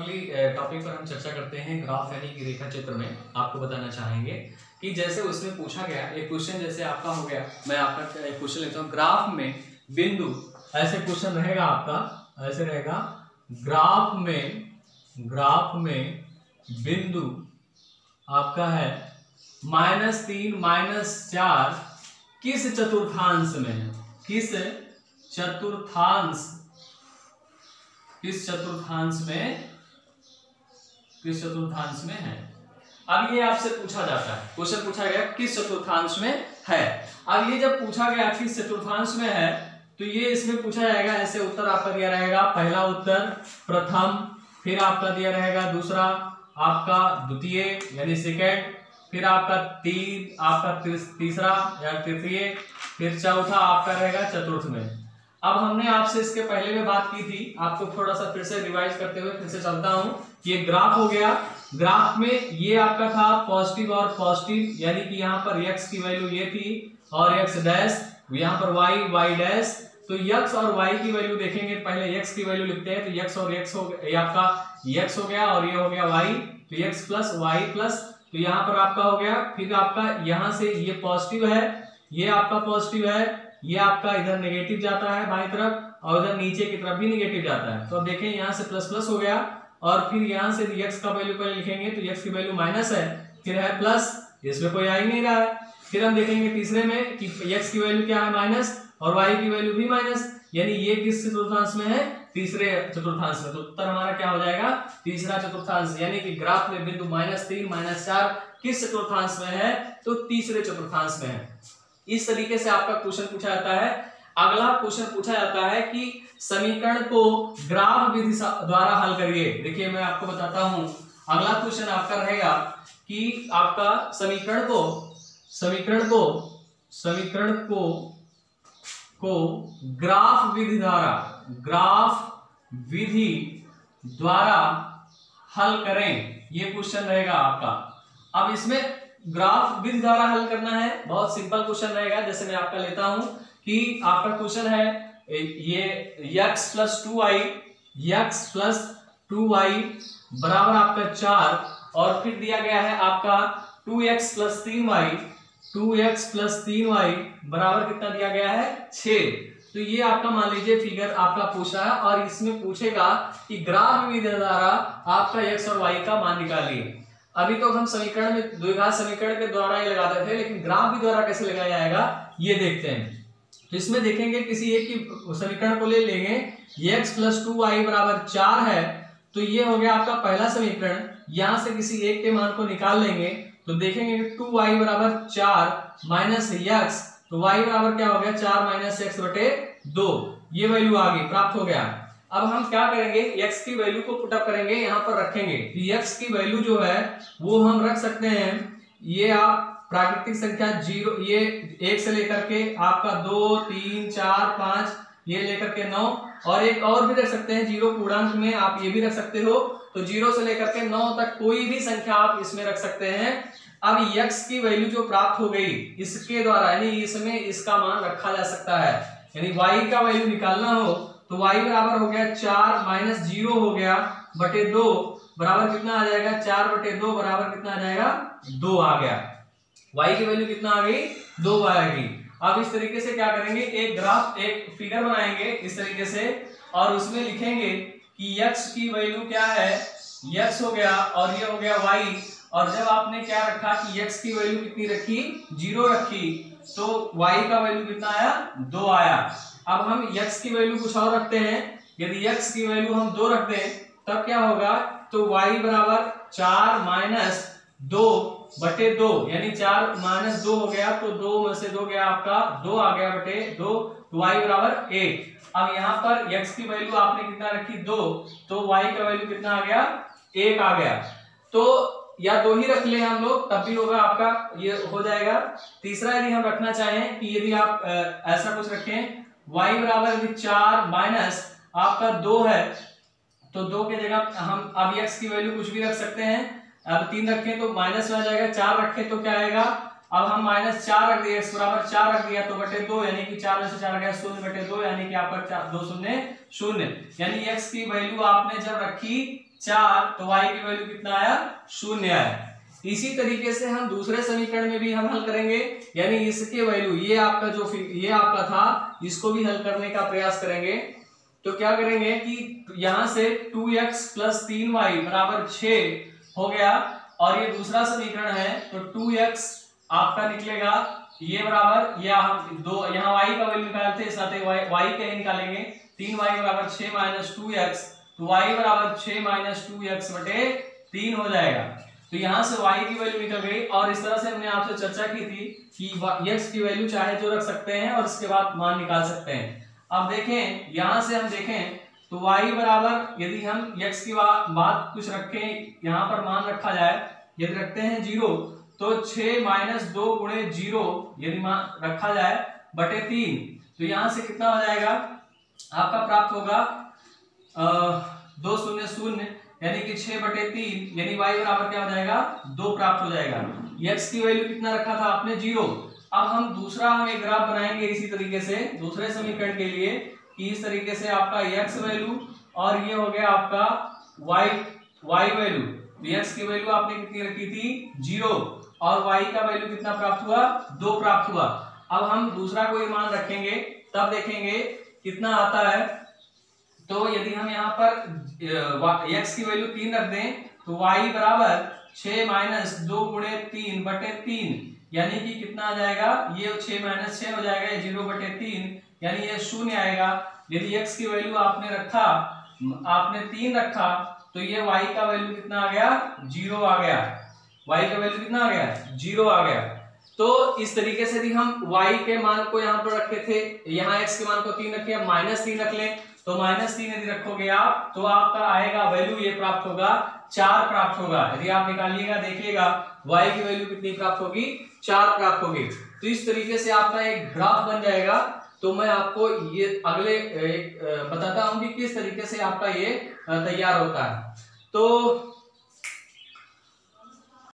अगली टॉपिक पर हम चर्चा करते हैं ग्राफ यानी कि रेखा चित्र में। आपको बताना चाहेंगे कि जैसे उसमें पूछा गया एक क्वेश्चन, जैसे आपका हो गया, मैं आपका एक क्वेश्चन लेता हूँ। ग्राफ में बिंदु, ऐसे क्वेश्चन रहेगा आपका, ऐसे रहेगा, ग्राफ में बिंदु आपका है -3 -4 किस चतुर्थांश में है? किस चतुर्थांश में है? अब ये आपसे पूछा जाता है, क्वेश्चन पूछा गया किस चतुर्थांश में है। अब ये जब पूछा गया किस चतुर्थांश में है, तो ये इसमें पूछा जाएगा, ऐसे उत्तर आपका दिया रहेगा। पहला उत्तर प्रथम, फिर आपका दिया रहेगा दूसरा आपका द्वितीय यानी सेकेंड, फिर आपका तीसरा या तृतीय, फिर चौथा आपका रहेगा चतुर्थ में। अब हमने आपसे इसके पहले में बात की थी, आपको थोड़ा सा फिर से रिवाइज करते हुए फिर से चलता हूं। ये ग्राफ हो गया, ग्राफ में ये आपका था पॉजिटिव और पॉजिटिव, यानी कि यहाँ पर x की वैल्यू ये थी और x डैश, यहाँ पर y डैश। तो x और y की वैल्यू देखेंगे, पहले x की वैल्यू लिखते हैं, तो x और x हो गया, ये आपका x हो गया और ये हो गया y, तो x प्लस y प्लस, तो यहाँ पर आपका हो गया। फिर आपका यहाँ से ये पॉजिटिव है, ये आपका पॉजिटिव है, ये आपका इधर नेगेटिव जाता है बाईं तरफ और इधर नीचे की तरफ भी नेगेटिव जाता है। तो अब देखें यहाँ से प्लस प्लस हो गया और फिर यहाँ से x का वैल्यू पहले लिखेंगे, तो x की वैल्यू माइनस है, फिर है प्लस, इसमें कोई आ ही नहीं रहा है। फिर हम देखेंगे तीसरे में कि x की वैल्यू क्या है, माइनस, और y की वैल्यू भी माइनस, यानी ये किस चतुर्थांश में है? तीसरे चतुर्थांश में। तो उत्तर हमारा क्या हो जाएगा? तीसरा चतुर्थांश, यानी कि ग्राफ में बिंदु -3 -4 किस चतुर्थांश में है? तो तीसरे चतुर्थांश में है। इस तरीके से आपका क्वेश्चन पूछा जाता है। अगला क्वेश्चन पूछा जाता है कि समीकरण को ग्राफ विधि द्वारा हल करिए। देखिए मैं आपको बताता हूं, अगला क्वेश्चन आपका रहेगा कि आपका समीकरण को ग्राफ विधि द्वारा हल करें, ये क्वेश्चन रहेगा आपका। अब इसमें ग्राफ विधि द्वारा हल करना है, बहुत सिंपल क्वेश्चन रहेगा। जैसे मैं आपका लेता हूं कि आपका क्वेश्चन है ये x प्लस 2y बराबर आपका 4, और फिर दिया गया है आपका 2x प्लस 3y बराबर कितना दिया गया है? 6। तो ये आपका मान लीजिए फिगर आपका पूछा है और इसमें पूछेगा कि ग्राफ विधि द्वारा आपका x और y का मान निकालिए। अभी तो हम समीकरण में द्विघात समीकरण के द्वारा ये लगाते थे, लेकिन ग्राफ विधि द्वारा कैसे लगाया जाएगा ये देखते हैं। तो इसमें देखेंगे किसी एक की समीकरण को ले लेंगे, x प्लस 2y बराबर 4 है, तो ये हो गया आपका पहला समीकरण। यहां से किसी एक के मान को निकाल लेंगे, तो देखेंगे 2y बराबर 4 माइनस x, तो y बराबर क्या हो गया? 4 माइनस x बटे 2, ये वैल्यू आ गई, प्राप्त हो गया। अब हम क्या करेंगे, x की वैल्यू को पुटअप करेंगे, यहाँ पर रखेंगे। तो x की वैल्यू जो है वो हम रख सकते हैं, ये आप प्राकृतिक संख्या 0, ये 1 से लेकर के आपका 2 3 4 5 ये लेकर के 9, और एक और भी रख सकते हैं 0 पूर्णांक में, आप ये भी रख सकते हो। तो 0 से लेकर के 9 तक कोई भी संख्या आप इसमें रख सकते हैं। अब x की वैल्यू जो प्राप्त हो गई इसके द्वारा, यानी इसमें इसका मान रखा जा सकता है, यानी y का वैल्यू निकालना हो तो y बराबर हो गया 4 माइनस 0 हो गया बटे 2 बराबर कितना आ जाएगा? 4 बटे 2 बराबर कितना आ जाएगा? 2 आ गया। y की वैल्यू कितना आ गई? 2 आएगी। अब इस तरीके से क्या करेंगे, एक फिगर बनाएंगे इस तरीके से, और उसमें लिखेंगे कि x की वैल्यू क्या है? x हो गया और ये हो गया y, और जब आपने क्या रखा कि x की वैल्यू कितनी रखी? 0 रखी, तो y का वैल्यू कितना आया? 2 आया। अब हम x की वैल्यू कुछ और रखते हैं, यदि x की वैल्यू हम 2 रख दें तब क्या होगा? तो y बराबर 4 माइनस 2 बटे 2, यानी 4 माइनस 2 हो गया, तो 2 में से 2 गया आपका 2 आ गया बटे 2, तो y बराबर 1। अब यहाँ पर x की वैल्यू आपने कितना रखी? 2, तो y का वैल्यू कितना आ गया? 1 आ गया। तो या 2 ही रख ले हम लोग तब भी होगा आपका, ये हो जाएगा। तीसरा यदि हम रखना चाहें कि यदि आप ऐसा कुछ रखें, y बराबर यदि 4 माइनस आपका 2 है, तो 2 के जगह हम अब x की वैल्यू कुछ भी रख सकते हैं। अब 3 रखें तो माइनस में आ जाएगा, 4 रखें तो क्या आएगा? अब हम -4 रख दिए, x बराबर 4 रख दिया, तो बटे 2, यानी कि 4 में से 4 गया 0 बटे 2, यानी कि आपका 2 शून्य 0, यानी x की वैल्यू आपने जब रखी 4, तो y की वैल्यू कितना आया, 0 आया। इसी तरीके से हम दूसरे समीकरण में भी हम हल करेंगे, यानी इसके वैल्यू ये आपका जो ये आपका था, इसको भी हल करने का प्रयास करेंगे। तो क्या करेंगे कि यहां से 2x + 3y बराबर 6 हो गया, और ये दूसरा समीकरण है तो 2x आपका निकलेगा ये बराबर, या हम दो यहाँ y का वैल्यू निकालते हैं, साथ ही y का ही निकालेंगे। 3y बराबर 6 - 2x, तो y बराबर 6 - 2x बटे 3 हो जाएगा। तो यहां से y की वैल्यू निकल गई, और इस तरह से हमने आपसे चर्चा की थी कि x की वैल्यू चाहे जो रख सकते हैं और इसके बाद मान निकाल सकते हैं। अब देखें, यहां से हम देखें तो y बराबर, यदि हम x की बात कुछ रखें, यहाँ पर मान रखा जाए, यदि रखते हैं 0, तो 6 - 2 × 0 यदि मान रखा जाए बटे 3, तो यहां से कितना हो जाएगा आपका, प्राप्त होगा 2 0 0, यानी कि 6/3, यानी y बराबर क्या हो जाएगा, 2 प्राप्त हो जाएगा। x की वैल्यू कितना रखा था आपने, 0। अब हम दूसरा एक ग्राफ बनाएंगे इसी तरीके से दूसरे समीकरण के लिए, कि इस तरीके से आपका x वैल्यू और ये हो गया आपका y वैल्यू। x की वैल्यू आपने कितनी रखी थी, 0, और y का वैल्यू कितना प्राप्त हुआ, 2 प्राप्त हुआ। अब हम दूसरा कोई मान रखेंगे, तब देखेंगे कितना आता है। तो यदि हम यहाँ पर x की वैल्यू 3 रख दें, तो y बराबर 6 - 2 × 3 बटे 3, यानी कि कितना आ जाएगा, ये 6 - 6 हो जाएगा, ये 0/3, यानी ये 0 आएगा। यदि x की वैल्यू आपने 3 रखा, तो ये y का वैल्यू कितना आ गया, 0 आ गया। y का वैल्यू कितना आ गया, 0 आ गया। तो इस तरीके से यदि हम y के मान को यहाँ पर रखे थे, यहाँ x के मान को 3 रखे, -3 रख लें, तो -3 यदि रखोगे आप, तो आपका आएगा वैल्यू ये प्राप्त होगा, 4 प्राप्त होगा। यदि आप निकालिएगा, देखिएगा y की वैल्यू कितनी प्राप्त होगी, 4 प्राप्त होगी। तो इस तरीके से आपका एक ग्राफ बन जाएगा। तो मैं आपको ये अगले बताता हूं कि किस तरीके से आपका ये तैयार होता है। तो